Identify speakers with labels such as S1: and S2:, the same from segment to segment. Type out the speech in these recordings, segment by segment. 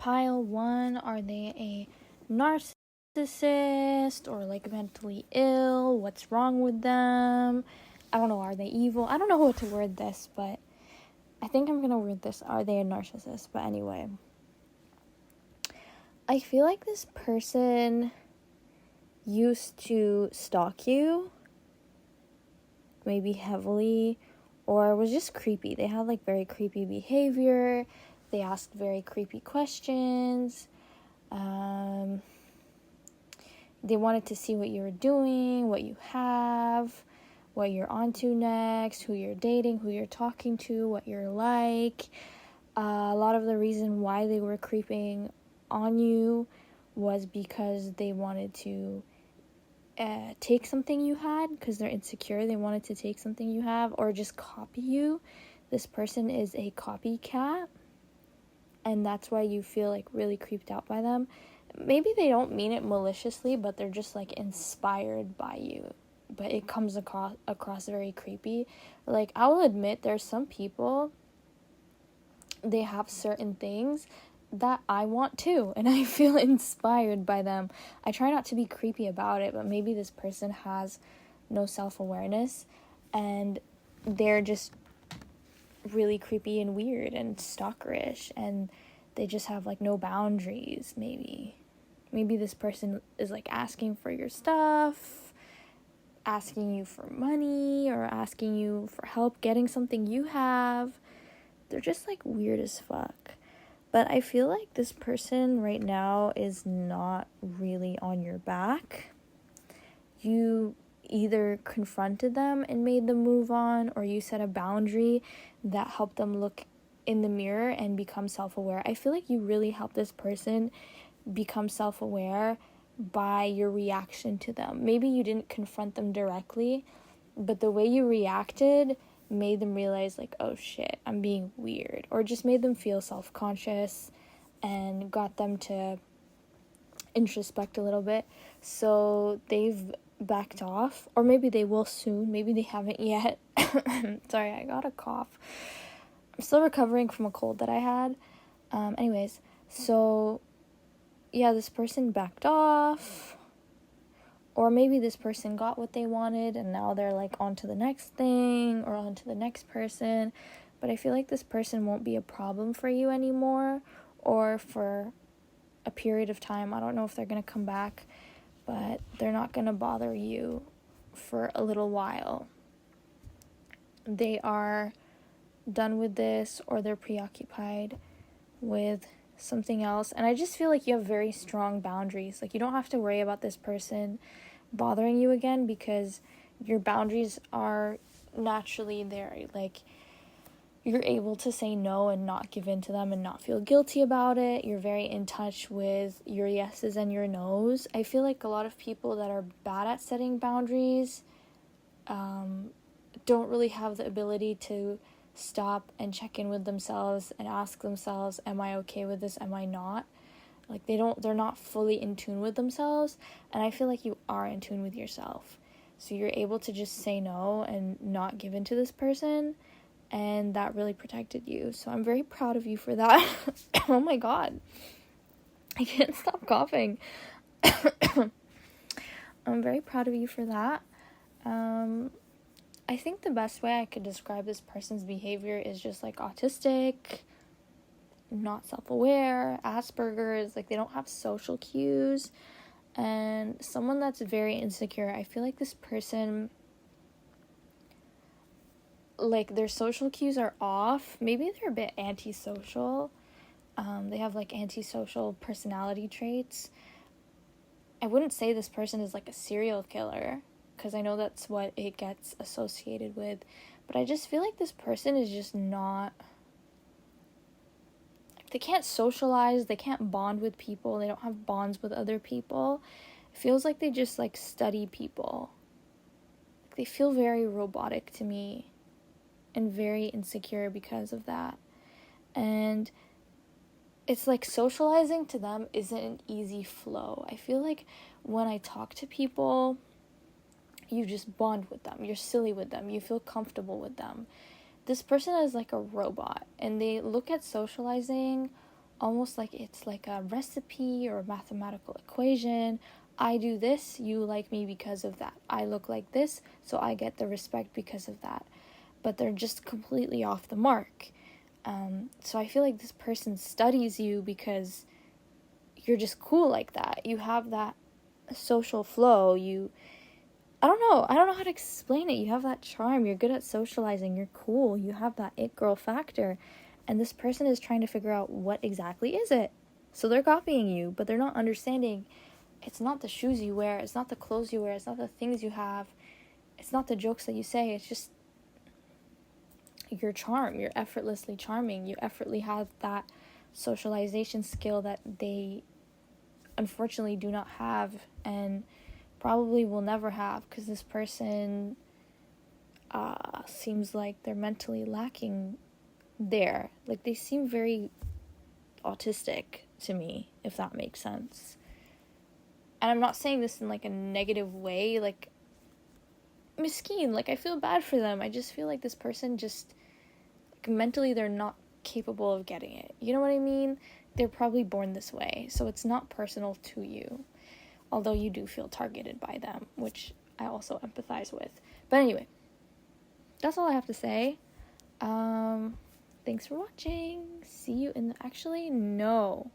S1: Pile 1, are they a narcissist or like mentally ill? What's wrong with them? I don't know, are they evil? I don't know how to word this, but I think I'm gonna word this, are they a narcissist? But anyway, I feel like this person used to stalk you, maybe heavily, or was just creepy. They had like very creepy behavior. They asked very creepy questions. They wanted to see what you were doing, what you have, what you're onto next, who you're dating, who you're talking to, what you're like. A lot of the reason why they were creeping on you was because they wanted to take something you had, because they're insecure. They wanted to take something you have or just copy you. This person is a copycat, and that's why you feel like really creeped out by them. Maybe they don't mean it maliciously, but they're just like inspired by you, but it comes across very creepy. Like, I will admit, there's some people, they have certain things that I want too, and I feel inspired by them. I try not to be creepy about it, but maybe this person has no self-awareness and they're just really creepy and weird and stalkerish, and they just have like no boundaries. Maybe this person is like asking for your stuff, asking you for money, or asking you for help getting something you have. They're just like weird as fuck. But I feel like this person right now is not really on your back. You either confronted them and made them move on, or you set a boundary that helped them look in the mirror and become self-aware. I feel like you really helped this person become self-aware by your reaction to them. Maybe you didn't confront them directly, but the way you reacted made them realize, like, oh shit, I'm being weird, or just made them feel self-conscious and got them to introspect a little bit. So they've backed off, or maybe they will soon, maybe they haven't yet. Sorry, I got a cough. I'm still recovering from a cold that I had. Anyways, so yeah, this person backed off, or maybe this person got what they wanted and now they're like on to the next thing or on to the next person. But I feel like this person won't be a problem for you anymore, or for a period of time. I don't know if they're going to come back, but they're not going to bother you for a little while. They are done with this, or they're preoccupied with something else. And I just feel like you have very strong boundaries. Like, you don't have to worry about this person bothering you again, because your boundaries are naturally there. Like, you're able to say no and not give in to them and not feel guilty about it. You're very in touch with your yeses and your nos. I feel like a lot of people that are bad at setting boundaries don't really have the ability to stop and check in with themselves and ask themselves, am I okay with this? Am I not? Like, they're not fully in tune with themselves, and I feel like you are in tune with yourself. So you're able to just say no and not give in to this person, and that really protected you. So I'm very proud of you for that. Oh my god, I can't stop coughing. I'm very proud of you for that. I think the best way I could describe this person's behavior is just like autistic, not self-aware, Asperger's. Like, they don't have social cues, and someone that's very insecure. I feel like this person, like, their social cues are off. Maybe they're a bit antisocial. They have like antisocial personality traits. I wouldn't say this person is like a serial killer, because I know that's what it gets associated with, but I just feel like this person is just not, they can't socialize, they can't bond with people, they don't have bonds with other people. It feels like they just like study people. Like, they feel very robotic to me and very insecure because of that. And it's like socializing to them isn't an easy flow. I feel like when I talk to people, you just bond with them, you're silly with them, you feel comfortable with them. This person is like a robot, and they look at socializing almost like it's like a recipe or a mathematical equation. I do this, you like me because of that. I look like this, so I get the respect because of that. But they're just completely off the mark. So I feel like this person studies you because you're just cool like that. You have that social flow. I don't know how to explain it. You have that charm. You're good at socializing. You're cool. You have that it girl factor. And this person is trying to figure out what exactly is it. So they're copying you, but they're not understanding. It's not the shoes you wear. It's not the clothes you wear. It's not the things you have. It's not the jokes that you say. It's just your charm. You're effortlessly charming. You effortlessly have that socialization skill that they unfortunately do not have and probably will never have, because this person seems like they're mentally lacking there. Like, they seem very autistic to me, if that makes sense. And I'm not saying this in like a negative way, like miskeen, like I feel bad for them. I just feel like this person just, like, mentally they're not capable of getting it. You know what I mean? They're probably born this way, so it's not personal to you. Although you do feel targeted by them, which I also empathize with. But anyway, that's all I have to say. Thanks for watching. See you in the... Actually, no.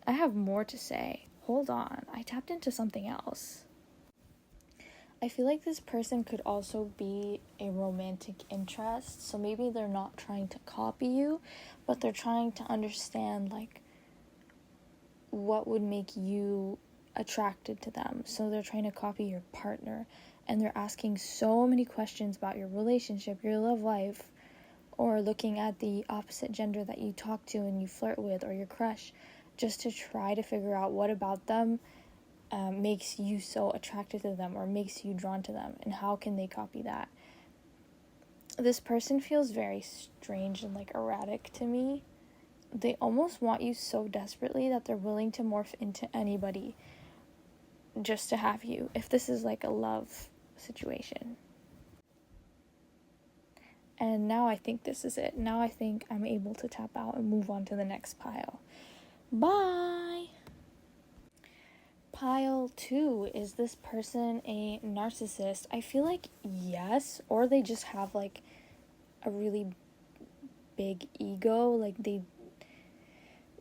S1: I have more to say. Hold on. I tapped into something else. I feel like this person could also be a romantic interest. So maybe they're not trying to copy you, but they're trying to understand, like, what would make you attracted to them. So they're trying to copy your partner, and they're asking so many questions about your relationship, your love life, or looking at the opposite gender that you talk to and you flirt with, or your crush, just to try to figure out what about them makes you so attracted to them or makes you drawn to them, and how can they copy that. This person feels very strange and like erratic to me. They almost want you so desperately that they're willing to morph into anybody just to have you, if this is like a love situation. And now I think this is it. Now I think I'm able to tap out and move on to the next pile. Bye! Pile 2, is this person a narcissist? I feel like yes, or they just have like a really big ego, like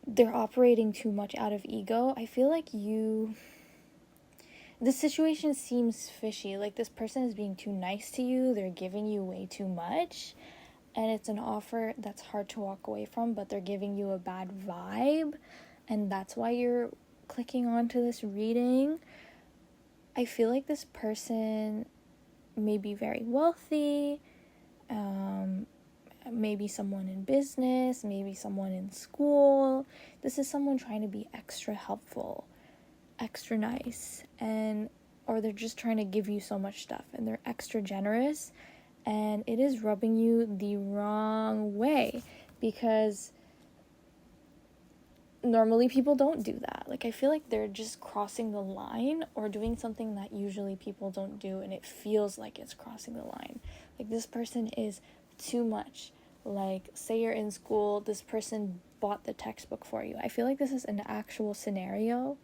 S1: they're operating too much out of ego. I feel like the situation seems fishy, like this person is being too nice to you, they're giving you way too much, and it's an offer that's hard to walk away from, but they're giving you a bad vibe, and that's why you're clicking onto this reading. I feel like this person may be very wealthy, maybe someone in business, maybe someone in school. This is someone trying to be extra helpful, extra nice, or they're just trying to give you so much stuff, and they're extra generous, and it is rubbing you the wrong way, because normally people don't do that. Like, I feel like they're just crossing the line or doing something that usually people don't do, and it feels like it's crossing the line. Like, this person is too much. Like, say you're in school, this person bought the textbook for you. I feel like this is an actual scenario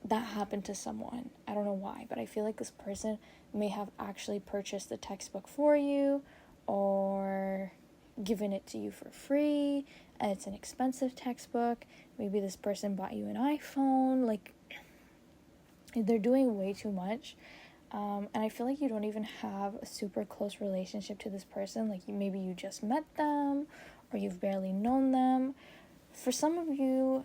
S1: that happened to someone. I don't know why, but I feel like this person may have actually purchased the textbook for you or given it to you for free, and it's an expensive textbook. Maybe this person bought you an iPhone. Like, they're doing way too much, and I feel like you don't even have a super close relationship to this person. Like, maybe you just met them, or you've barely known them. For some of you,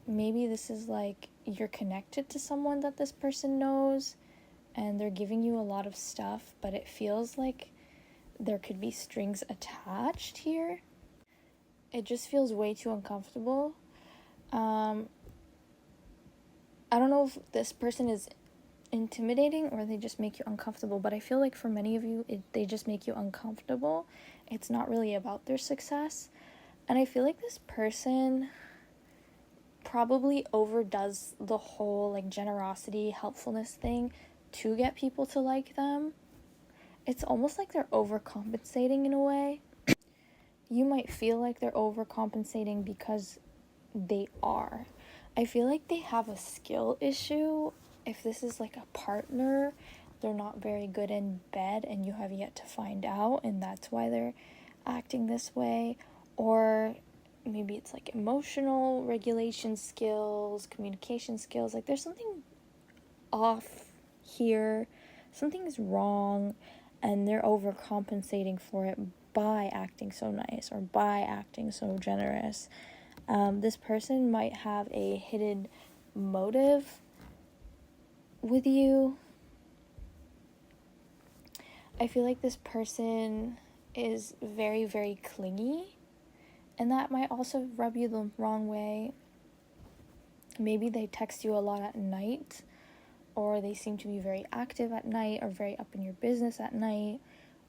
S1: maybe this is like you're connected to someone that this person knows, and they're giving you a lot of stuff, but it feels like there could be strings attached here. It just feels way too uncomfortable. I don't know if this person is intimidating or they just make you uncomfortable, but I feel like for many of you, they just make you uncomfortable. It's not really about their success. And I feel like this person probably overdoes the whole like generosity, helpfulness thing to get people to like them. It's almost like they're overcompensating in a way. you might feel like they're overcompensating because they are. I feel like they have a skill issue. If this is like a partner, they're not very good in bed and you have yet to find out, and that's why they're acting this way. Or maybe it's like emotional regulation skills, communication skills. Like there's something off here, something's wrong, and they're overcompensating for it by acting so nice or by acting so generous. This person might have a hidden motive with you. I feel like this person is very, very clingy, and that might also rub you the wrong way. Maybe they text you a lot at night, or they seem to be very active at night, or very up in your business at night,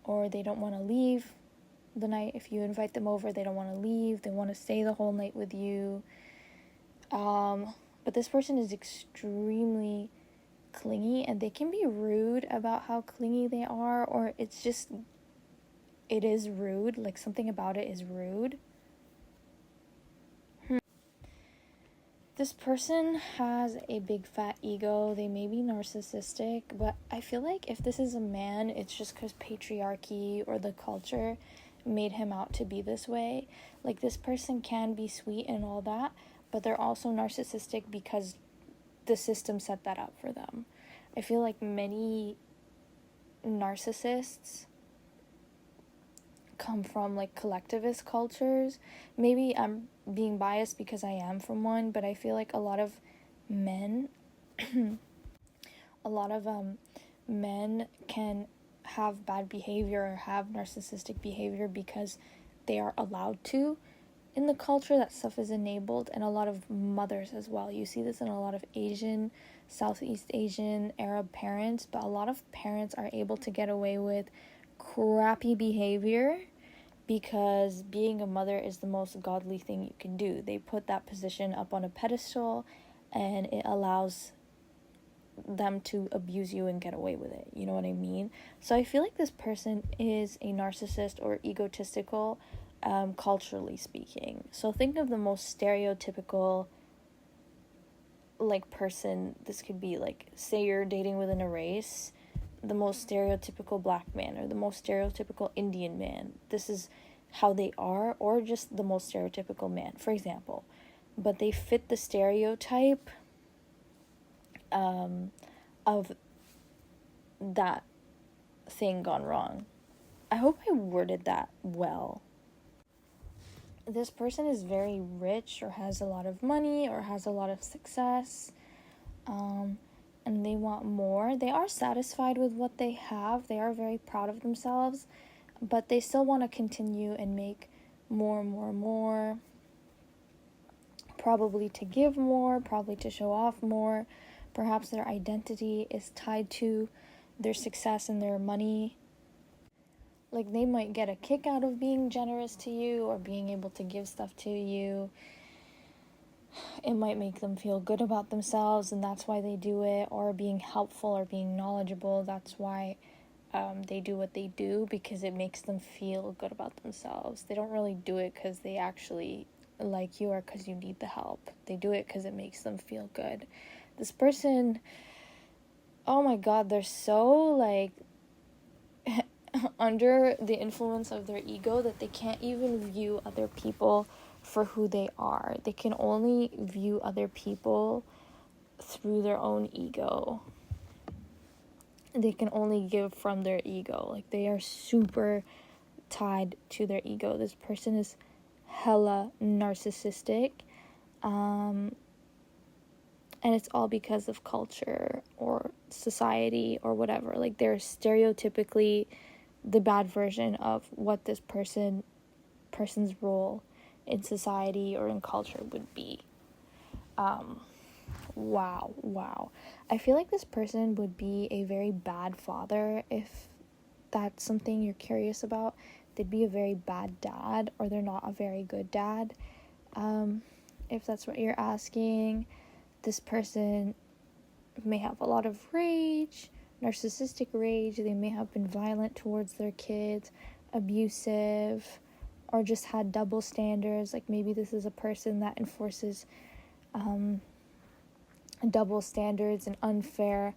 S1: or they don't want to leave the night. If you invite them over, they don't want to leave. They want to stay the whole night with you. But this person is extremely clingy, and they can be rude about how clingy they are, or it is rude. Like something about it is rude. This person has a big fat ego. They may be narcissistic, but I feel like if this is a man, it's just because patriarchy or the culture made him out to be this way. Like this person can be sweet and all that, but they're also narcissistic because the system set that up for them. I feel like many narcissists come from like collectivist cultures. Maybe I'm being biased because I am from one, but I feel like a lot of men men can have bad behavior or have narcissistic behavior because they are allowed to. In the culture, that stuff is enabled, and a lot of mothers as well. You see this in a lot of Asian, Southeast Asian, Arab parents, but a lot of parents are able to get away with crappy behavior because being a mother is the most godly thing you can do. They put that position up on a pedestal, and it allows them to abuse you and get away with it. You know what I mean? So I feel like this person is a narcissist or egotistical, culturally speaking. So think of the most stereotypical like person. This could be like, say you're dating within a race, the most stereotypical black man or the most stereotypical Indian man. This is how they are, or just the most stereotypical man, for example. But they fit the stereotype of that thing gone wrong. I hope I worded that well. This person is very rich or has a lot of money or has a lot of success, and they want more. They are satisfied with what they have. They are very proud of themselves, but they still want to continue and make more, probably to give more, probably to show off more. Perhaps their identity is tied to their success and their money. Like they might get a kick out of being generous to you or being able to give stuff to you. It might make them feel good about themselves, and that's why they do it. Or being helpful or being knowledgeable, that's why they do what they do, because it makes them feel good about themselves. They don't really do it because they actually like you or because you need the help. They do it because it makes them feel good. This person, oh my god, they're so like under the influence of their ego that they can't even view other people for who they are. They can only view other people through their own ego. They can only give from their ego. Like they are super tied to their ego. This person is hella narcissistic. And it's all because of culture or society or whatever. Like they're stereotypically the bad version of what this person's role in society or in culture would be. Wow. I feel like this person would be a very bad father. If that's something you're curious about, they'd be a very bad dad, or they're not a very good dad. If that's what you're asking, this person may have a lot of rage, narcissistic rage. They may have been violent towards their kids, abusive, or just had double standards. Like maybe this is a person that enforces double standards and unfair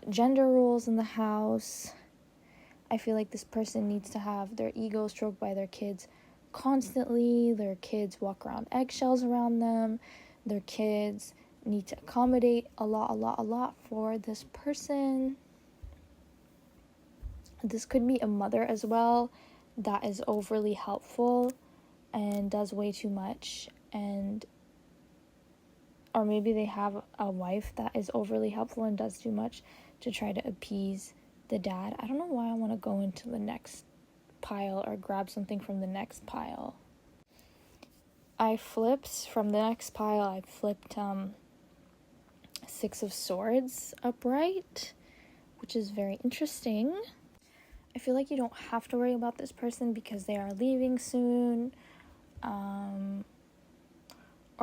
S1: gender roles in the house. I feel like this person needs to have their ego stroked by their kids constantly. Their kids walk around eggshells around them. Their kids need to accommodate a lot for this person. This could be a mother as well that is overly helpful and does way too much, or maybe they have a wife that is overly helpful and does too much to try to appease the dad. I don't know why I want to go into the next pile or grab something from the next pile. From the next pile, I flipped Six of Swords upright, which is very interesting. I feel like you don't have to worry about this person because they are leaving soon, or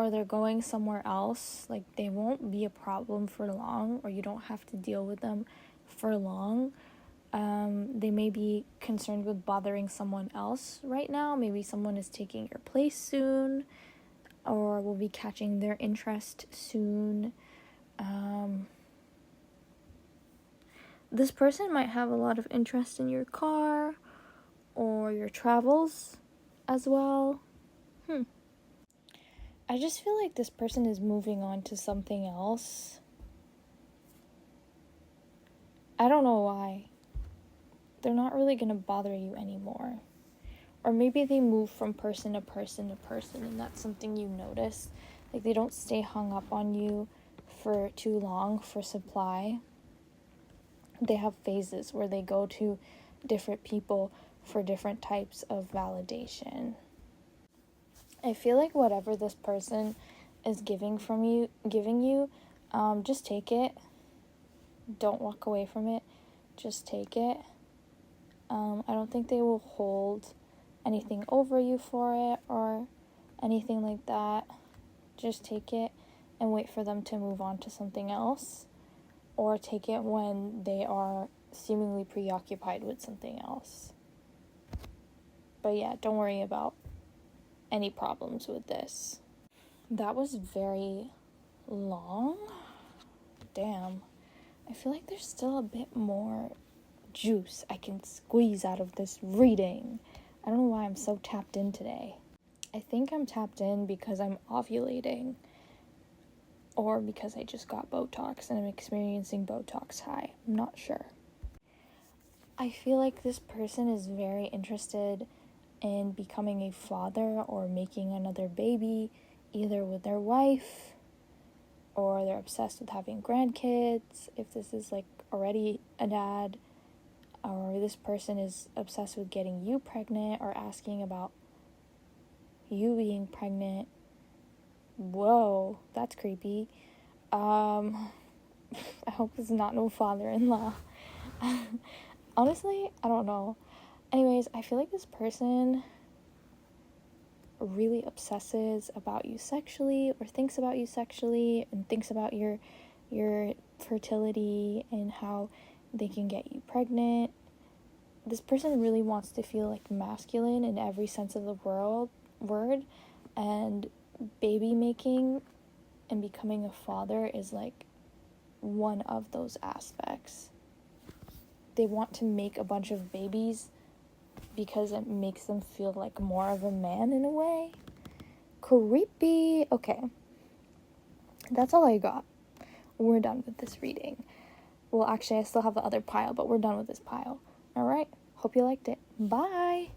S1: they're going somewhere else. Like, they won't be a problem for long, or you don't have to deal with them for long. They may be concerned with bothering someone else right now. Maybe someone is taking your place soon, or will be catching their interest soon. This person might have a lot of interest in your car or your travels as well. I just feel like this person is moving on to something else. I don't know why. They're not really going to bother you anymore. Or maybe they move from person to person to person, and that's something you notice. Like, they don't stay hung up on you for too long for supply. They have phases where they go to different people for different types of validation. I feel like whatever this person is giving you, just take it. Don't walk away from it. Just take it. I don't think they will hold anything over you for it or anything like that. Just take it and wait for them to move on to something else, or take it when they are seemingly preoccupied with something else. But yeah, don't worry about any problems with this. That was very long. Damn. I feel like there's still a bit more juice I can squeeze out of this reading. I don't know why I'm so tapped in today. I think I'm tapped in because I'm ovulating, or because I just got Botox and I'm experiencing Botox high. I'm not sure. I feel like this person is very interested in becoming a father or making another baby, either with their wife, or they're obsessed with having grandkids, if this is like already a dad, or this person is obsessed with getting you pregnant or asking about you being pregnant. Whoa, that's creepy. I hope it's not no father-in-law. Honestly, I don't know. Anyways, I feel like this person really obsesses about you sexually, or thinks about you sexually, and thinks about your fertility and how they can get you pregnant. This person really wants to feel like masculine in every sense of the word, and baby making and becoming a father is like one of those aspects. They want to make a bunch of babies because it makes them feel like more of a man in a way. Creepy. Okay. That's all I got. We're done with this reading. Well, actually, I still have the other pile, but we're done with this pile. Alright? Hope you liked it. Bye!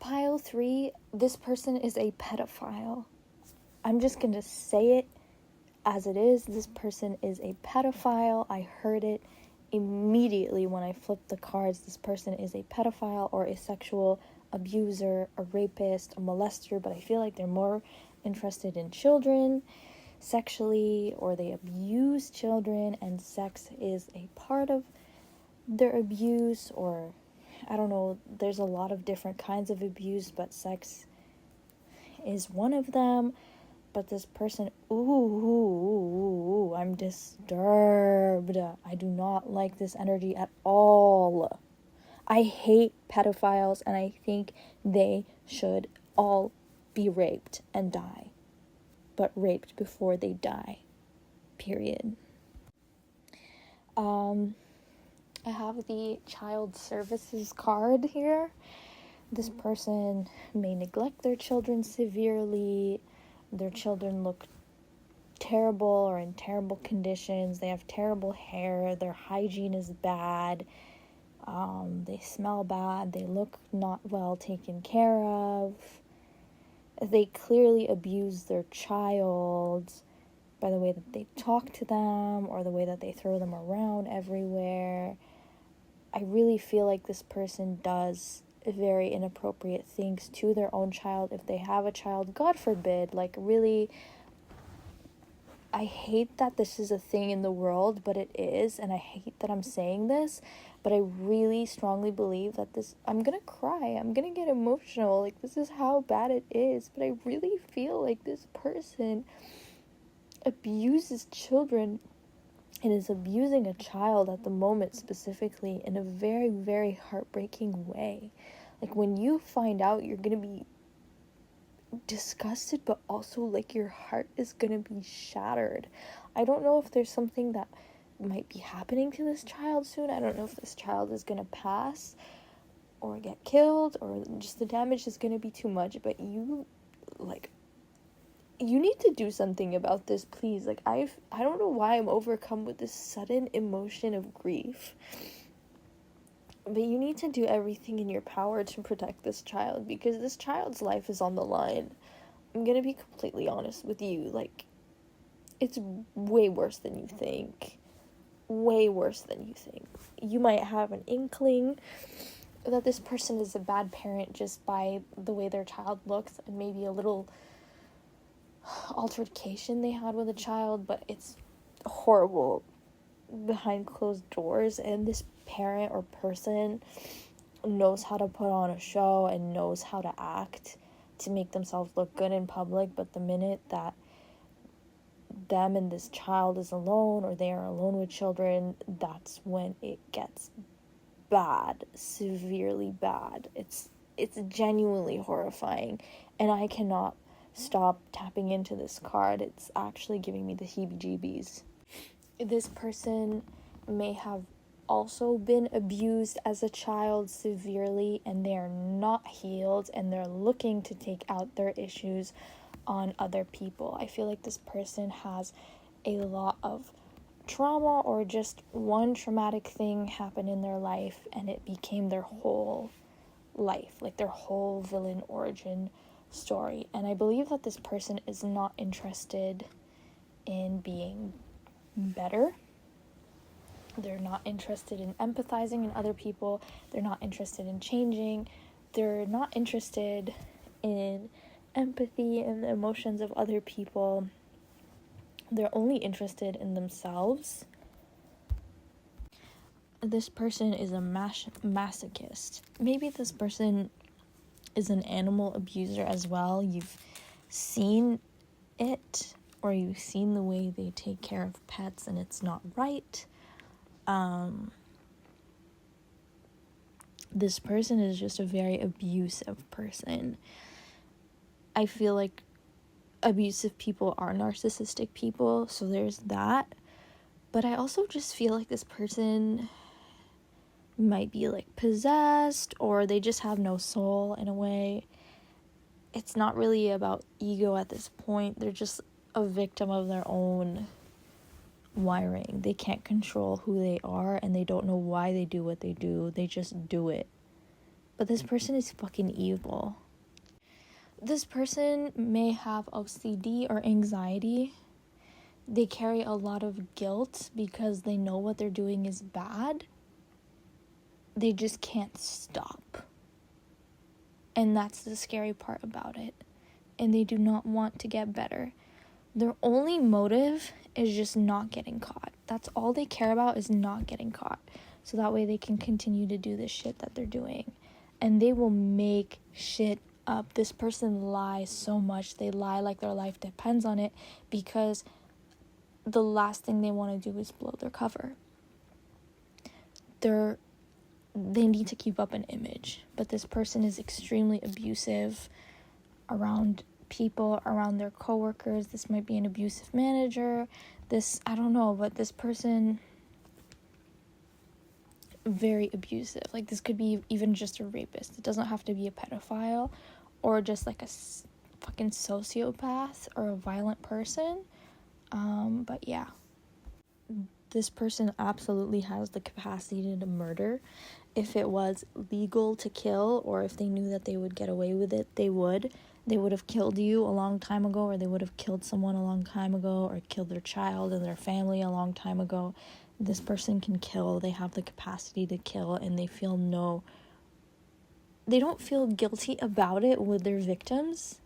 S1: Pile 3, this person is a pedophile. I'm just gonna say it as it is. This person is a pedophile. I heard it immediately when I flipped the cards. This person is a pedophile or a sexual abuser, a rapist, a molester, but I feel like they're more interested in children sexually, or they abuse children, and sex is a part of their abuse, or I don't know, there's a lot of different kinds of abuse, but sex is one of them. But this person, I'm disturbed. I do not like this energy at all. I hate pedophiles, and I think they should all be raped and die. But raped before they die. Period. I have the child services card here. This person may neglect their children severely. Their children look terrible or in terrible conditions. They have terrible hair. Their hygiene is bad. They smell bad. They look not well taken care of. They clearly abuse their child by the way that they talk to them or the way that they throw them around everywhere. I really feel like this person does very inappropriate things to their own child if they have a child, God forbid. Like, really, I hate that this is a thing in the world, but it is, and I hate that I'm saying this, but I really strongly believe that I'm gonna cry, I'm gonna get emotional, like, this is how bad it is, but I really feel like this person abuses children and is abusing a child at the moment specifically in a very, very heartbreaking way. Like, when you find out, you're gonna be disgusted, but also like your heart is gonna be shattered. I don't know if there's something that might be happening to this child soon. I don't know if this child is gonna pass or get killed, or just the damage is gonna be too much, but you need to do something about this, please. Like, I don't know why I'm overcome with this sudden emotion of grief, but you need to do everything in your power to protect this child, because this child's life is on the line. I'm gonna be completely honest with you. Like, it's way worse than you think. Way worse than you think. You might have an inkling that this person is a bad parent just by the way their child looks and maybe a little altercation they had with a child, but it's horrible behind closed doors, and this parent or person knows how to put on a show and knows how to act to make themselves look good in public, but the minute that them and this child is alone, or they are alone with children, that's when it gets bad, severely bad. It's genuinely horrifying, and I cannot stop tapping into this card. It's actually giving me the heebie-jeebies. This person may have also been abused as a child severely, and they are not healed, and they're looking to take out their issues on other people. I feel like this person has a lot of trauma, or just one traumatic thing happened in their life and it became their whole life, like their whole villain origin story. And I believe that this person is not interested in being better. They're not interested in empathizing in other people. They're not interested in changing. They're not interested in empathy and the emotions of other people. They're only interested in themselves. This person is a masochist. Maybe this person is an animal abuser as well. You've seen it, or you've seen the way they take care of pets, and it's not right. This person is just a very abusive person. I feel like abusive people are narcissistic people, so there's that. But I also just feel like this person might be like possessed, or they just have no soul in a way. It's not really about ego at this point. They're just a victim of their own wiring. They can't control who they are, and they don't know why they do what they do. They just do it. But this person is fucking evil. This person may have OCD or anxiety. They carry a lot of guilt because they know what they're doing is bad. They just can't stop. And that's the scary part about it. And they do not want to get better. Their only motive is just not getting caught. That's all they care about, is not getting caught. So that way they can continue to do the shit that they're doing. And they will make shit up. This person lies so much. They lie like their life depends on it, because the last thing they want to do is blow their cover. they need to keep up an image. But this person is extremely abusive around people, around their coworkers. This might be an abusive manager. I don't know, but this person, very abusive. Like, this could be even just a rapist. It doesn't have to be a pedophile or just like a fucking sociopath or a violent person. But yeah, this person absolutely has the capacity to murder. If it was legal to kill, or if they knew that they would get away with it, they would have killed you a long time ago, or they would have killed someone a long time ago, or killed their child and their family a long time ago. This person can kill. They have the capacity to kill, and they don't feel guilty about it with their victims.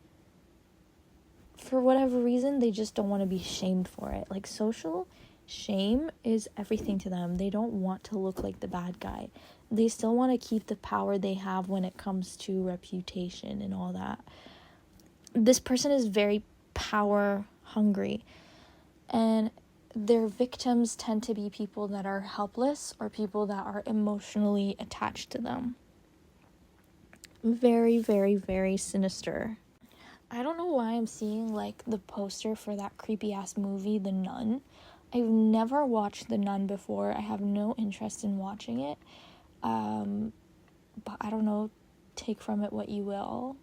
S1: For whatever reason, they just don't want to be shamed for it. Like, social shame is everything to them. They don't want to look like the bad guy. They still want to keep the power they have when it comes to reputation and all that. This person is very power hungry, and their victims tend to be people that are helpless or people that are emotionally attached to them. Very, very, very sinister. I don't know why I'm seeing, like, the poster for that creepy-ass movie, The Nun. I've never watched The Nun before. I have no interest in watching it. But I don't know, take from it what you will.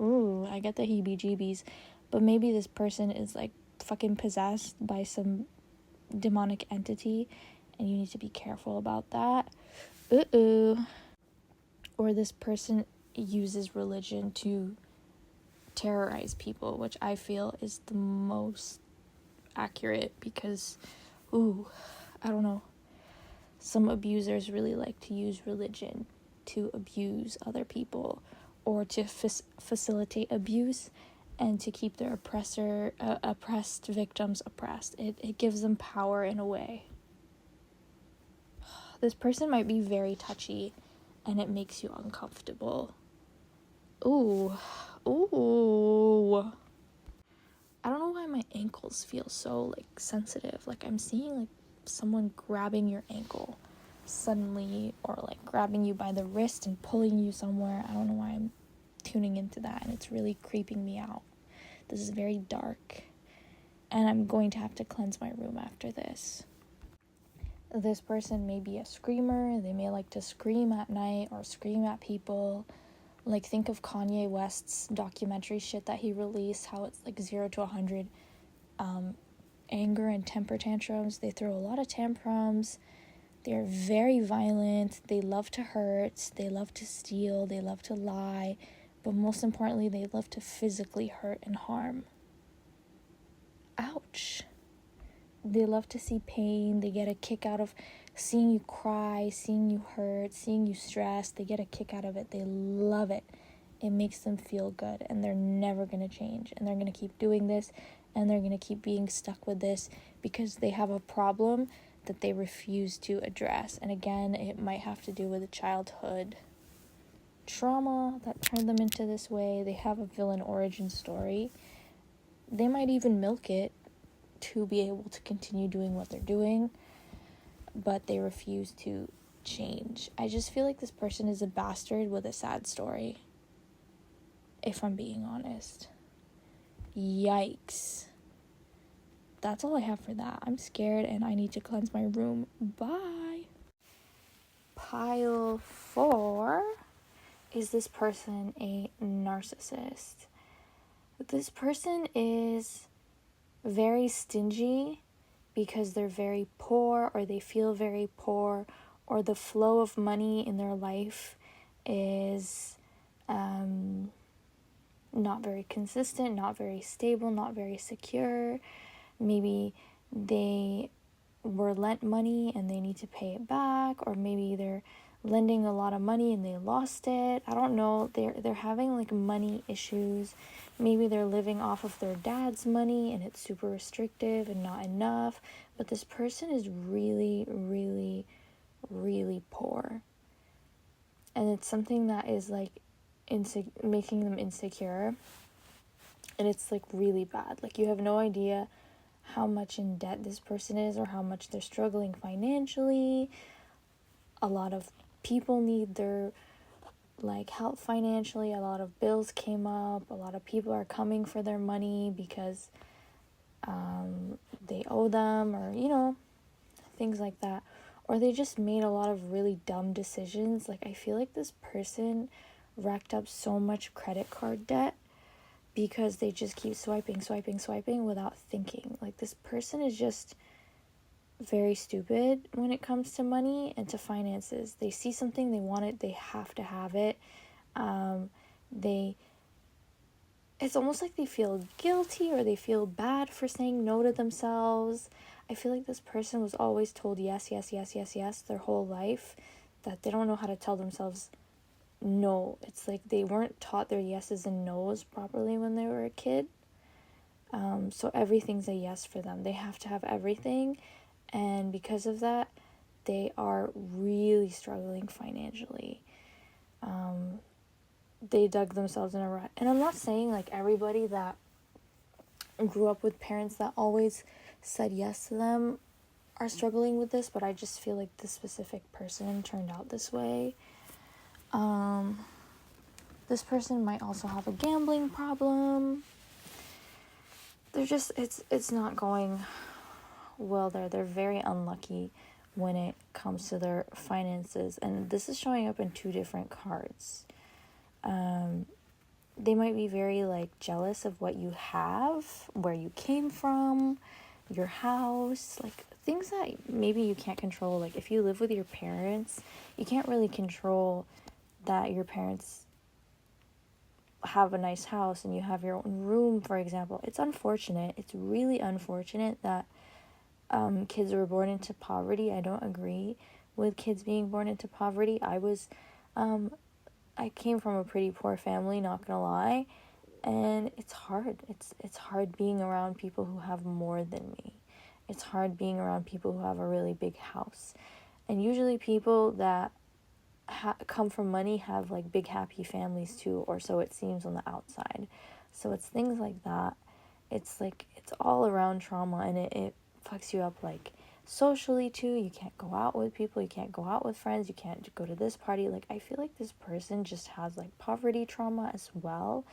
S1: Ooh, I get the heebie-jeebies. But maybe this person is, like, fucking possessed by some demonic entity, and you need to be careful about that. Or this person uses religion to terrorize people, which I feel is the most accurate, because I don't know, some abusers really like to use religion to abuse other people, or to facilitate abuse, and to keep their oppressed victims oppressed. It gives them power in a way. This person might be very touchy, and it makes you uncomfortable. Ooh. I don't know why my ankles feel so, like, sensitive. Like, I'm seeing, like, someone grabbing your ankle suddenly, or, like, grabbing you by the wrist and pulling you somewhere. I don't know why I'm tuning into that, and it's really creeping me out. This is very dark, and I'm going to have to cleanse my room after this. This person may be a screamer. They may like to scream at night or scream at people. Like, think of Kanye West's documentary shit that he released, how it's like 0 to 100 anger and temper tantrums. They throw a lot of tantrums. They're very violent. They love to hurt. They love to steal. They love to lie. But most importantly, they love to physically hurt and harm. Ouch. They love to see pain. They get a kick out of seeing you cry, seeing you hurt, seeing you stress. They get a kick out of it. They love it. It makes them feel good, and they're never going to change, and they're going to keep doing this, and they're going to keep being stuck with this because they have a problem that they refuse to address. And again, it might have to do with a childhood trauma that turned them into this way. They have a villain origin story. They might even milk it to be able to continue doing what they're doing, but they refuse to change. I just feel like this person is a bastard with a sad story, if I'm being honest. Yikes. That's all I have for that. I'm scared and I need to cleanse my room. Bye. Pile 4. Is this person a narcissist? This person is very stingy because they're very poor, or they feel very poor, or the flow of money in their life is not very consistent, not very stable, not very secure. Maybe they were lent money and they need to pay it back, or maybe they're lending a lot of money and they lost it. I don't know. They're having like money issues. Maybe they're living off of their dad's money and it's super restrictive and not enough. But this person is really, really, really poor. And it's something that is like making them insecure. And it's like really bad. Like, you have no idea how much in debt this person is or how much they're struggling financially. A lot of people need their like help financially. A lot of bills came up. A lot of people are coming for their money because they owe them, or things like that. Or they just made a lot of really dumb decisions. Like, I feel like this person racked up so much credit card debt because they just keep swiping without thinking. Like, this person is just very stupid when it comes to money and to finances. They see something, they want it, they have to have it. It's almost like they feel guilty or they feel bad for saying no to themselves. I feel like this person was always told yes their whole life, that they don't know how to tell themselves no. It's like they weren't taught their yeses and nos properly when they were a kid. So everything's a yes for them. They have to have everything. And because of that, they are really struggling financially. They dug themselves in a rut. And I'm not saying like everybody that grew up with parents that always said yes to them are struggling with this, but I just feel like this specific person turned out this way. This person might also have a gambling problem. They're just, it's not going well there. They're very unlucky when it comes to their finances, and this is showing up in two different cards. They might be very like jealous of what you have, where you came from, your house, like things that maybe you can't control. Like if you live with your parents, you can't really control that your parents have a nice house and you have your own room, for example. It's unfortunate. It's really unfortunate that kids were born into poverty. I don't agree with kids being born into poverty. I came from a pretty poor family, not gonna lie, and it's hard. It's hard being around people who have more than me. It's hard being around people who have a really big house. And usually people that come from money have like big happy families too, or so it seems on the outside. So it's things like that. It's like, it's all around trauma, and it fucks you up like socially too. You can't go out with people, you can't go out with friends, you can't go to this party. Like, I feel like this person just has like poverty trauma as well.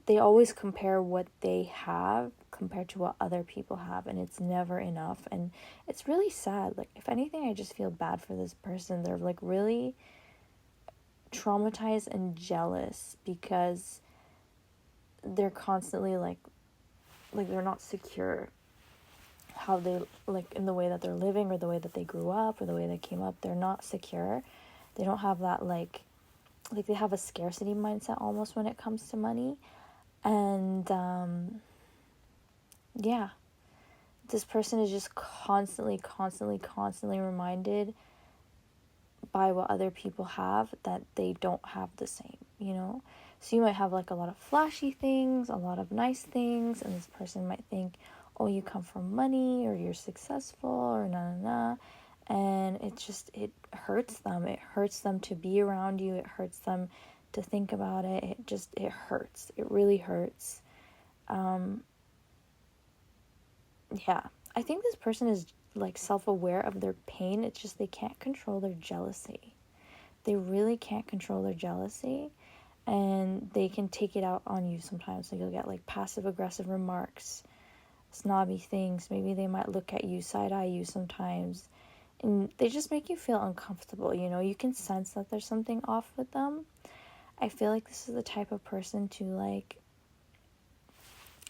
S1: They always compare what they have compared to what other people have, and it's never enough, and it's really sad. Like, if anything, I just feel bad for this person. They're like really traumatized and jealous because they're constantly like they're not secure how they, like, in the way that they're living or the way that they grew up or the way they came up. They're not secure. They don't have that like they have a scarcity mindset almost when it comes to money. And yeah, this person is just constantly reminded by what other people have that they don't have the same, So you might have like a lot of flashy things, a lot of nice things, and this person might think, oh, you come from money, or you're successful, or and it hurts them. It hurts them to be around you. It hurts them to think about it. It hurts. It really hurts. Yeah, I think this person is like self-aware of their pain. It's just they can't control their jealousy. They really can't control their jealousy, and they can take it out on you sometimes. So you'll get like passive-aggressive remarks, snobby things. Maybe they might look at you, side-eye you sometimes, and they just make you feel uncomfortable. You can sense that there's something off with them. I feel like this is the type of person to like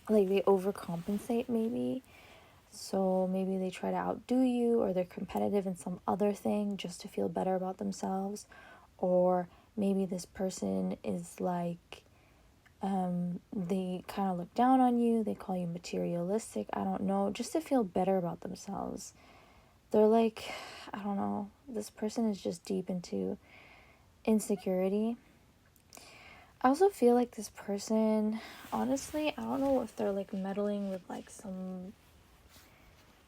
S1: they overcompensate maybe. So maybe they try to outdo you, or they're competitive in some other thing just to feel better about themselves. Or maybe this person is like, they kind of look down on you, they call you materialistic, I don't know, just to feel better about themselves. They're like, I don't know, this person is just deep into insecurity. I also feel like this person, honestly, I don't know if they're like meddling with like some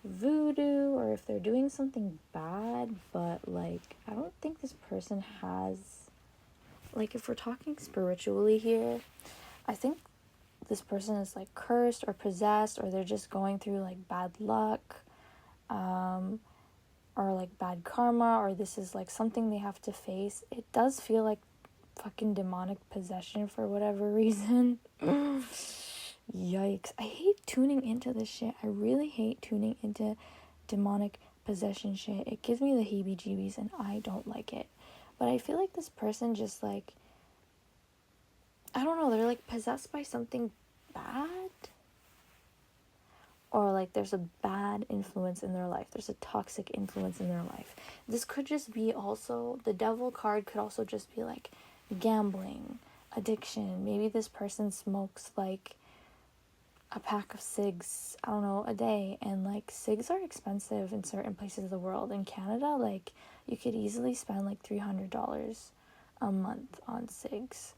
S1: voodoo or if they're doing something bad, but like I don't think this person has, like, if we're talking spiritually here, I think this person is like cursed or possessed, or they're just going through like bad luck. or like bad karma, or this is like something they have to face. It does feel like fucking demonic possession for whatever reason. Yikes. I hate tuning into this shit. I really hate tuning into demonic possession shit. It gives me the heebie-jeebies and I don't like it. But I feel like this person just like, I don't know, they're like possessed by something bad. Or like there's a bad influence in their life. There's a toxic influence in their life. This could just be also, the devil card could also just be like gambling, addiction. Maybe this person smokes like a pack of cigs, I don't know, a day. And like cigs are expensive in certain places of the world. In Canada, like you could easily spend like $300 a month on cigs,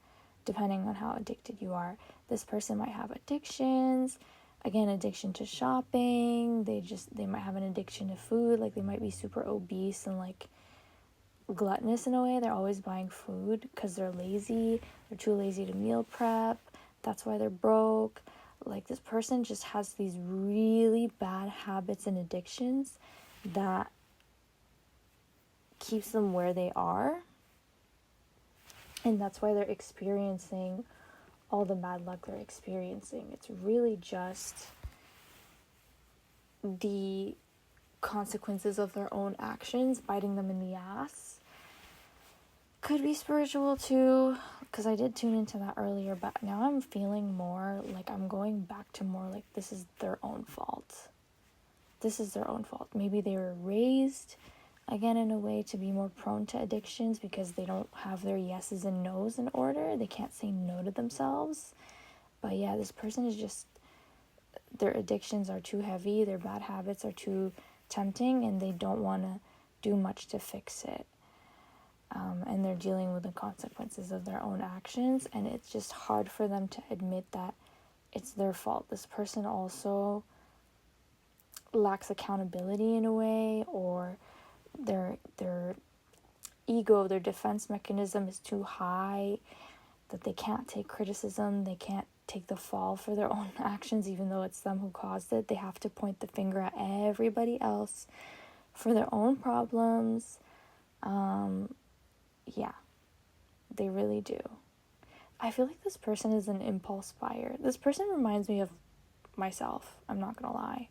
S1: depending on how addicted you are. This person might have addictions. Again, addiction to shopping. They might have an addiction to food. Like they might be super obese and like gluttonous in a way. They're always buying food because they're lazy. They're too lazy to meal prep. That's why they're broke. Like this person just has these really bad habits and addictions that keeps them where they are. And that's why they're experiencing all the bad luck they're experiencing. It's really just the consequences of their own actions biting them in the ass. Could be spiritual too, because I did tune into that earlier, but now I'm feeling more like I'm going back to more like this is their own fault. This is their own fault. Maybe they were raised, again, in a way to be more prone to addictions because they don't have their yeses and nos in order. They can't say no to themselves. But yeah, this person is just, their addictions are too heavy, their bad habits are too tempting, and they don't want to do much to fix it. And they're dealing with the consequences of their own actions, and it's just hard for them to admit that it's their fault. This person also lacks accountability in a way, or their ego, their defense mechanism is too high, that they can't take criticism, they can't take the fall for their own actions, even though it's them who caused it. They have to point the finger at everybody else for their own problems. Yeah, they really do. I feel like this person is an impulse buyer. This person reminds me of myself, I'm not gonna lie.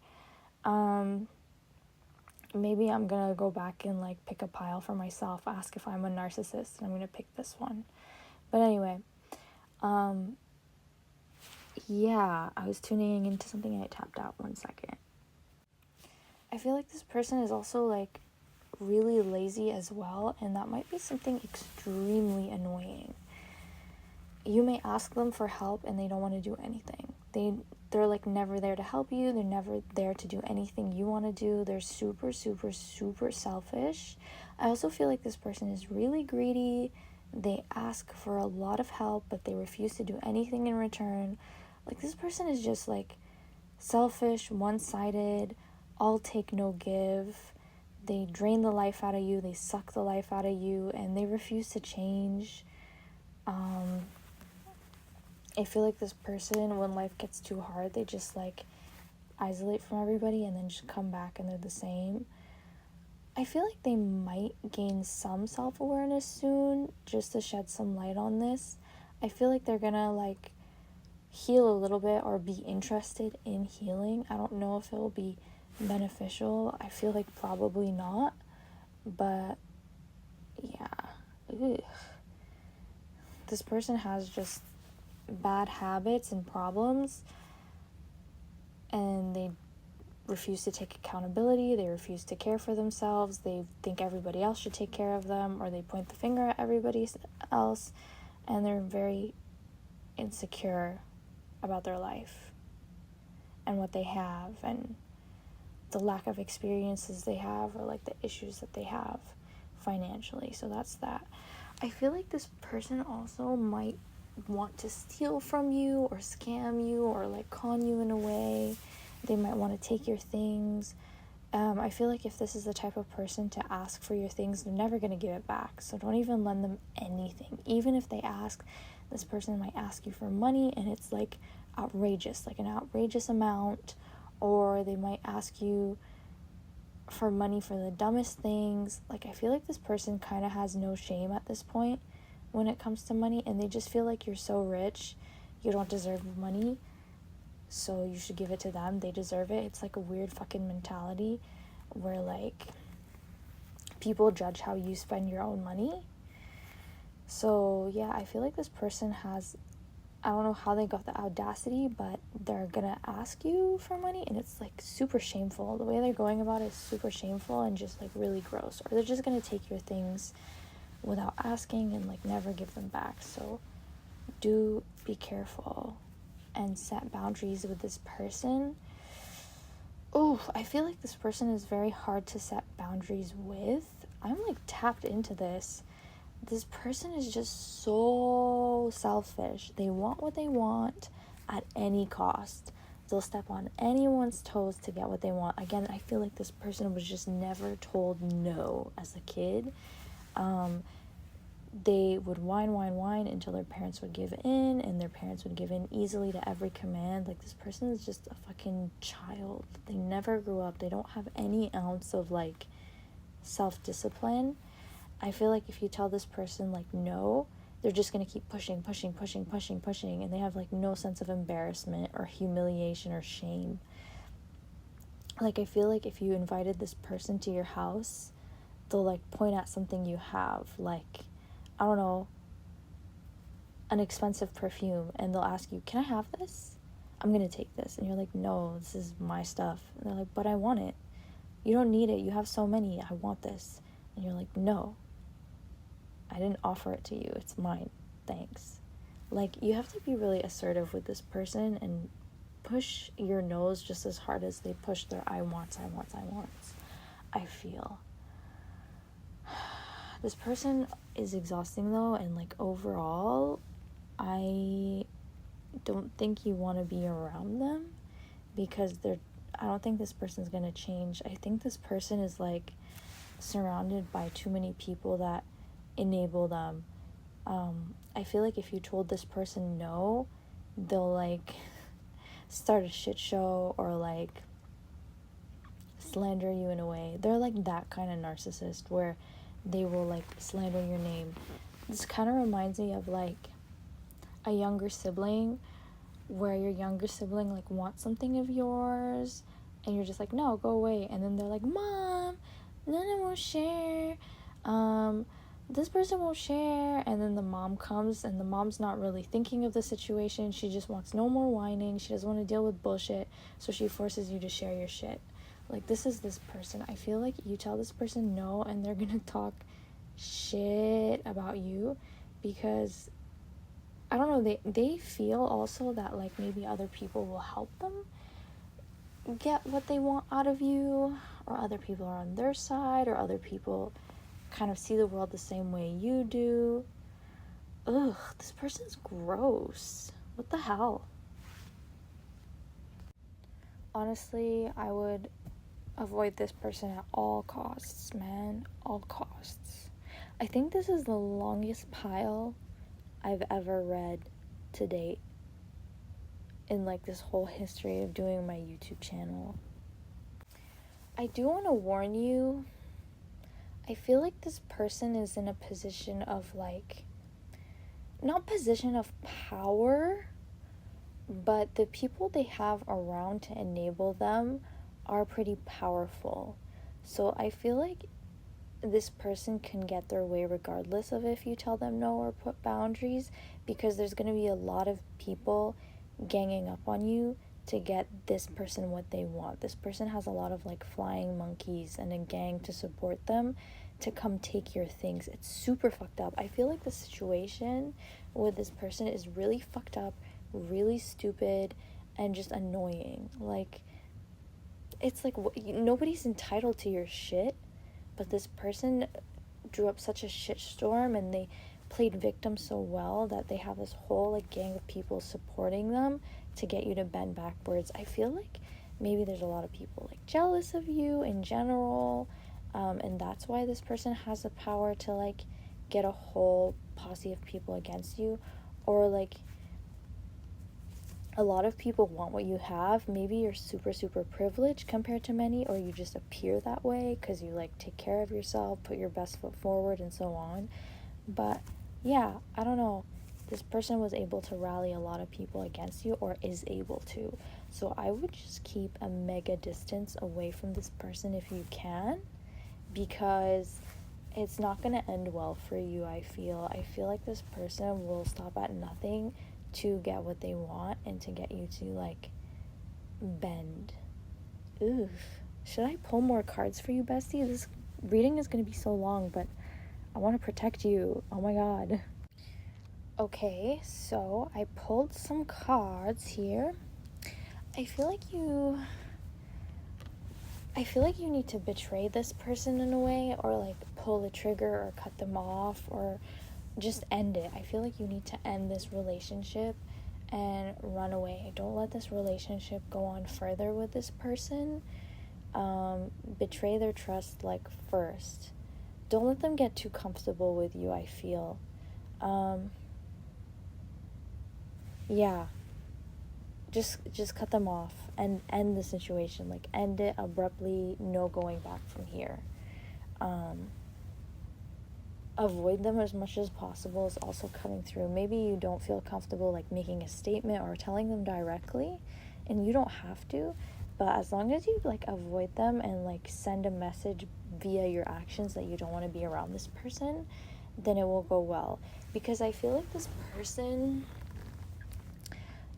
S1: Maybe I'm gonna go back and like pick a pile for myself, ask if I'm a narcissist, and I'm gonna pick this one. But anyway, yeah, I was tuning into something and I tapped out. 1 second. I feel like this person is also like really lazy as well, and that might be something extremely annoying. You may ask them for help and they don't want to do anything. They're like never there to help you. They're never there to do anything you want to do. They're super, super, super selfish. I also feel like this person is really greedy. They ask for a lot of help, but they refuse to do anything in return. Like this person is just like selfish, one-sided, all take, no give. They drain the life out of you, they suck the life out of you, and they refuse to change. I feel like this person, when life gets too hard, they just like isolate from everybody and then just come back and they're the same. I feel like they might gain some self-awareness soon, just to shed some light on this. I feel like they're gonna like heal a little bit or be interested in healing. I don't know if it will be beneficial. I feel like probably not, but yeah. Ugh. This person has just bad habits and problems, and they refuse to take accountability. They refuse to care for themselves. They think everybody else should take care of them, or they point the finger at everybody else, and they're very insecure about their life and what they have and the lack of experiences they have, or like the issues that they have financially. So that's that. I feel like this person also might want to steal from you or scam you or like con you in a way. They might want to take your things. I feel like if this is the type of person to ask for your things, they're never going to give it back. So don't even lend them anything. Even if they ask, this person might ask you for money and it's like outrageous, like an outrageous amount. Or they might ask you for money for the dumbest things. Like, I feel like this person kind of has no shame at this point when it comes to money, and they just feel like you're so rich, you don't deserve money, so you should give it to them. They deserve it. It's like a weird fucking mentality where, like, people judge how you spend your own money. So, yeah, I feel like this person has, I don't know how they got the audacity, but they're gonna ask you for money, and it's, like, super shameful. The way they're going about it is super shameful and just, like, really gross. Or they're just gonna take your things without asking and, like, never give them back. So, do be careful and set boundaries with this person. Oh, I feel like this person is very hard to set boundaries with. I'm, like, tapped into this. This person is just so selfish. They want what they want at any cost. They'll step on anyone's toes to get what they want. Again, I feel like this person was just never told no as a kid. They would whine until their parents would give in, and their parents would give in easily to every command. Like, this person is just a fucking child. They never grew up. They don't have any ounce of, like, self-discipline. I feel like if you tell this person, like, no, they're just going to keep pushing, and they have, like, no sense of embarrassment or humiliation or shame. Like, I feel like if you invited this person to your house, they'll, like, point at something you have, like, I don't know, an expensive perfume, and they'll ask you, can I have this? I'm going to take this. And you're like, no, this is my stuff. And they're like, but I want it. You don't need it. You have so many. I want this. And you're like, no, I didn't offer it to you. It's mine. Thanks. Like, you have to be really assertive with this person and push your nose just as hard as they push their I wants. I feel. This person is exhausting, though, and, like, overall, I don't think you want to be around them because I don't think this person's gonna change. I think this person is, like, surrounded by too many people that enable them. I feel like if you told this person no, they'll, like, start a shit show or, like, slander you in a way. They're, like, that kind of narcissist where they will, like, slander your name. This kind of reminds me of, like, a younger sibling where your younger sibling, like, wants something of yours and you're just like, no, go away. And then they're like, Mom, Nana won't share. This person won't share. And then the mom comes, and the mom's not really thinking of the situation. She just wants no more whining. She doesn't want to deal with bullshit, so she forces you to share your shit. Like, this is this person. I feel like you tell this person no, and they're gonna talk shit about you because, I don't know, they feel also that, like, maybe other people will help them get what they want out of you, or other people are on their side, or other people kind of see the world the same way you do. Ugh, this person's gross. What the hell? Honestly, I would avoid this person at all costs, man. All costs. I think this is the longest pile I've ever read to date in, like, this whole history of doing my YouTube channel. I do want to warn you, I feel like this person is in a position of, like, not position of power, but the people they have around to enable them are pretty powerful. So I feel like this person can get their way regardless of if you tell them no or put boundaries, because there's going to be a lot of people ganging up on you to get this person what they want. This person has a lot of, like, flying monkeys and a gang to support them to come take your things. It's super fucked up. I feel like the situation with this person is really fucked up, really stupid, and just annoying. Like, it's like, nobody's entitled to your shit, but this person drew up such a shitstorm, and they played victim so well that they have this whole, like, gang of people supporting them to get you to bend backwards. I feel like maybe there's a lot of people, like, jealous of you in general, and that's why this person has the power to, like, get a whole posse of people against you. Or, like, a lot of people want what you have. Maybe you're super, super privileged compared to many, or you just appear that way because you like take care of yourself, put your best foot forward, and so on. But yeah, I don't know. This person was able to rally a lot of people against you, or is able to. So I would just keep a mega distance away from this person if you can, because it's not going to end well for you. I feel like this person will stop at nothing to get what they want and to get you to like bend. Oof. Should I pull more cards for you, bestie? This reading is going to be so long, but I want to protect you. Oh my god. Okay, so I pulled some cards here. I feel like you need to betray this person in a way, or like pull the trigger or cut them off, or just end it. I feel like you need to end this relationship and run away. Don't let this relationship go on further with this person. Betray their trust like first. Don't let them get too comfortable with you, I feel. Yeah. Just cut them off and end the situation. Like, end it abruptly, no going back from here. Avoid them as much as possible is also coming through. Maybe you don't feel comfortable like making a statement or telling them directly, and you don't have to, but as long as you like avoid them and like send a message via your actions that you don't want to be around this person, then it will go well. Because I feel like this person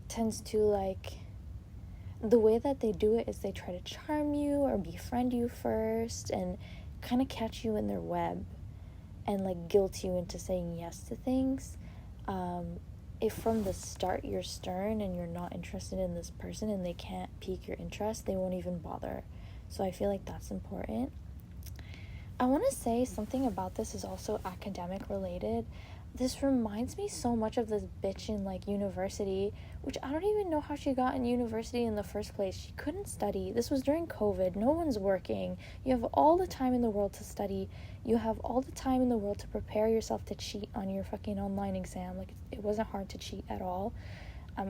S1: tends to like, the way that they do it is they try to charm you or befriend you first and kind of catch you in their web and like guilt you into saying yes to things. If from the start you're stern and you're not interested in this person and they can't pique your interest, they won't even bother. So I feel like that's important. I want to say something about this is also academic related. This reminds me so much of this bitch in like university, which I don't even know how she got in university in the first place. She couldn't study. This was during COVID. No one's working. You have all the time in the world to study. You have all the time in the world to prepare yourself to cheat on your fucking online exam. Like, it wasn't hard to cheat at all,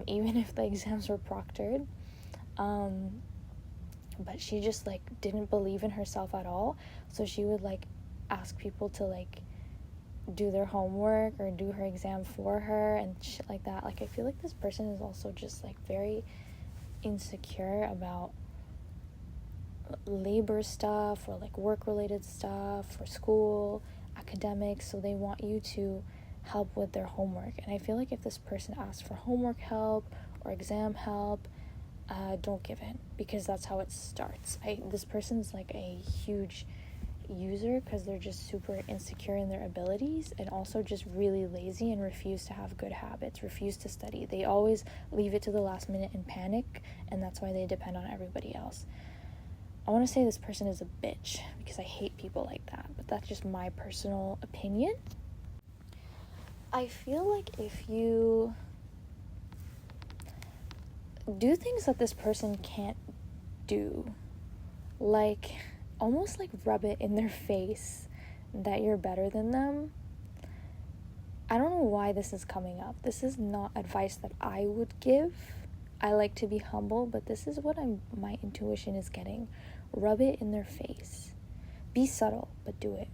S1: even if the exams were proctored. But she just like didn't believe in herself at all. So she would like ask people to like do their homework or do her exam for her and shit like that. Like, I feel like this person is also just like very insecure about labor stuff or like work related stuff or school, academics, so they want you to help with their homework. And I feel like if this person asks for homework help or exam help, don't give in, because that's how it starts. This person's like a huge user because they're just super insecure in their abilities and also just really lazy and refuse to have good habits, refuse to study. They always leave it to the last minute and panic, and that's why they depend on everybody else. I want to say this person is a bitch because I hate people like that, but that's just my personal opinion. I feel like if you do things that this person can't do, like almost like rub it in their face that you're better than them. I don't know why this is coming up. This is not advice that I would give. I like to be humble, but this is what my intuition is getting. Rub it in their face. Be subtle, but do it.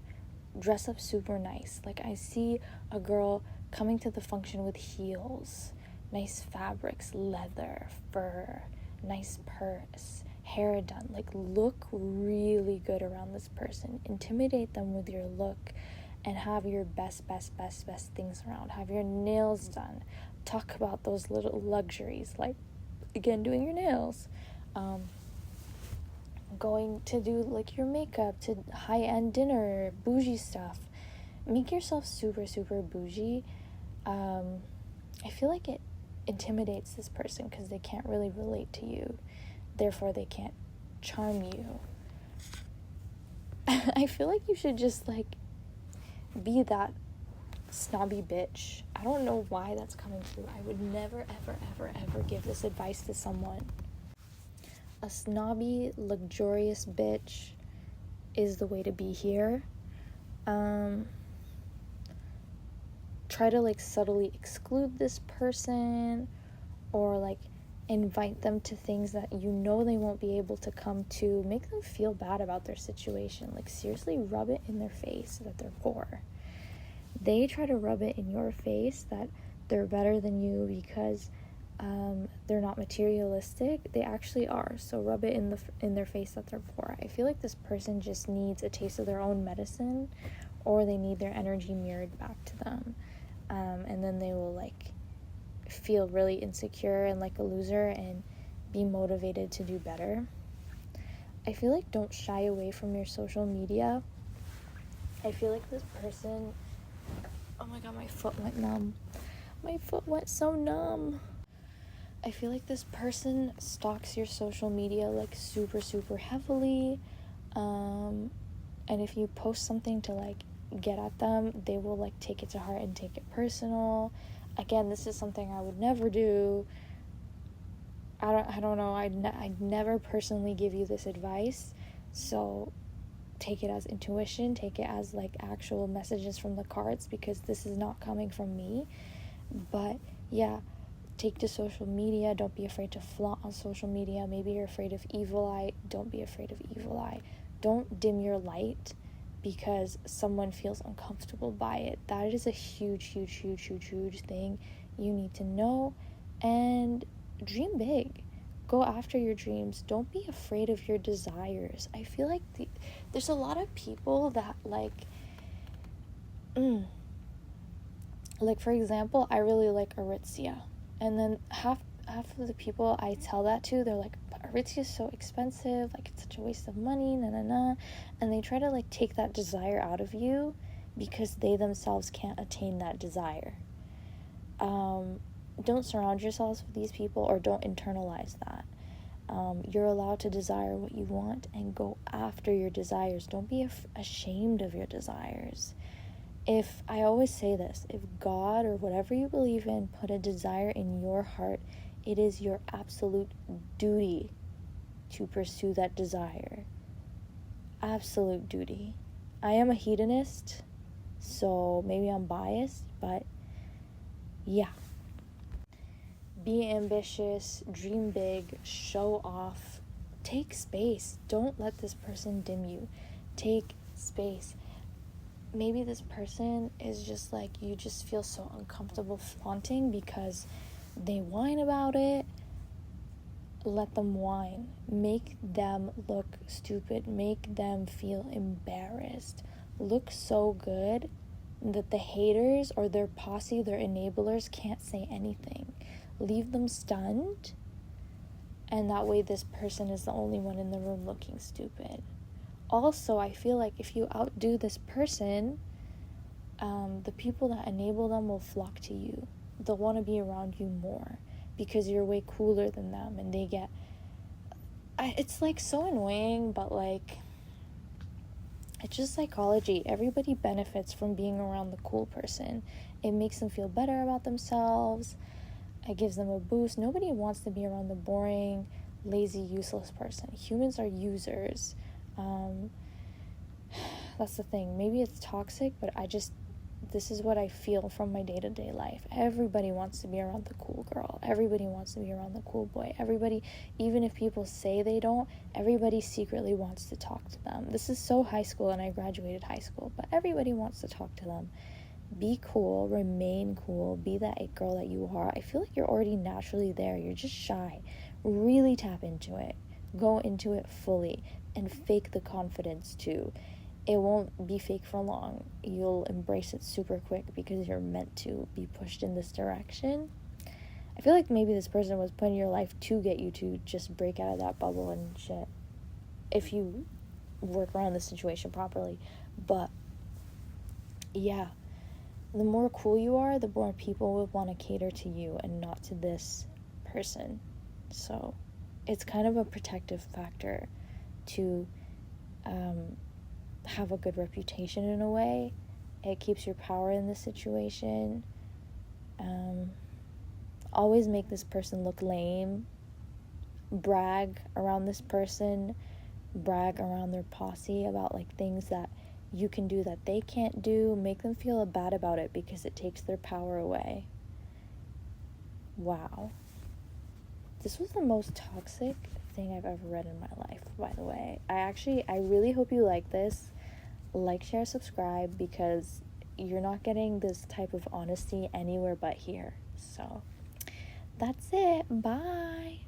S1: Dress up super nice. Like, I see a girl coming to the function with heels, nice fabrics, leather, fur, nice purse, hair done. Like, look really good around this person. Intimidate them with your look and have your best things around. Have your nails done. Talk about those little luxuries, like, again, doing your nails. Going to do like your makeup, to high-end dinner, bougie stuff. Make yourself super bougie. I feel like it intimidates this person because they can't really relate to you, therefore they can't charm you. I feel like you should just like be that snobby bitch. I don't know why that's coming through. I would never ever give this advice to someone. A snobby, luxurious bitch is the way to be here. Try to like subtly exclude this person, or like invite them to things that you know they won't be able to come to. Make them feel bad about their situation. Like, seriously, rub it in their face that they're poor. They try to rub it in your face that they're better than you because they're not materialistic. They actually are. So rub it in their face that they're poor. I feel like this person just needs a taste of their own medicine, or they need their energy mirrored back to them, and then they will like feel really insecure and like a loser and be motivated to do better. I feel like don't shy away from your social media. I feel like this person, oh my god, my foot went numb. My foot went so numb. I feel like this person stalks your social media like super, super heavily. And if you post something to like get at them, they will like take it to heart and take it personal. Again, this is something I would never do. I don't know. I'd never personally give you this advice. So take it as intuition. Take it as like actual messages from the cards, because this is not coming from me. But yeah, take to social media. Don't be afraid to flaunt on social media. Maybe you're afraid of evil eye. Don't be afraid of evil eye. Don't dim your light because someone feels uncomfortable by it. That is a huge, huge, huge, huge, huge thing you need to know. And dream big. Go after your dreams. Don't be afraid of your desires. I feel like there's a lot of people that like for example, I really like Aritzia. And then half of the people I tell that to, they're like, but Aritzia is so expensive, like it's such a waste of money, and they try to like take that desire out of you because they themselves can't attain that desire. Don't surround yourselves with these people, or don't internalize that. You're allowed to desire what you want and go after your desires. Don't be ashamed of your desires. I always say this, if God or whatever you believe in put a desire in your heart, it is your absolute duty to pursue that desire. Absolute duty. I am a hedonist, so maybe I'm biased, but yeah. Be ambitious, dream big, show off, take space. Don't let this person dim you. Take space. Maybe this person is just like, you just feel so uncomfortable flaunting because they whine about it. Let them whine. Make them look stupid. Make them feel embarrassed. Look so good that the haters or their posse, their enablers, can't say anything. Leave them stunned, and that way this person is the only one in the room looking stupid. Also, I feel like if you outdo this person, the people that enable them will flock to you. They'll want to be around you more because you're way cooler than them, and they get... it's like so annoying, but like, it's just psychology. Everybody benefits from being around the cool person. It makes them feel better about themselves. It gives them a boost. Nobody wants to be around the boring, lazy, useless person. Humans are users. That's the thing. Maybe it's toxic, but this is what I feel from my day-to-day life. Everybody wants to be around the cool girl. Everybody wants to be around the cool boy. Everybody, even if people say they don't, everybody secretly wants to talk to them. This is so high school, and I graduated high school, but everybody wants to talk to them. Be cool, remain cool, be that it girl that you are. I feel like you're already naturally there. You're just shy. Really tap into it. Go into it fully and fake the confidence too. It won't be fake for long. You'll embrace it super quick because you're meant to be pushed in this direction. I feel like maybe this person was put in your life to get you to just break out of that bubble and shit, if you work around the situation properly. But yeah, the more cool you are, the more people will want to cater to you and not to this person. So it's kind of a protective factor to have a good reputation in a way. It keeps your power in the situation. Always make this person look lame. Brag around this person. Brag around their posse about like things that you can do that they can't do. Make them feel bad about it because it takes their power away. Wow. This was the most toxic thing I've ever read in my life, by the way. I really hope you like this. Like, share, subscribe, because you're not getting this type of honesty anywhere but here. So, that's it. Bye.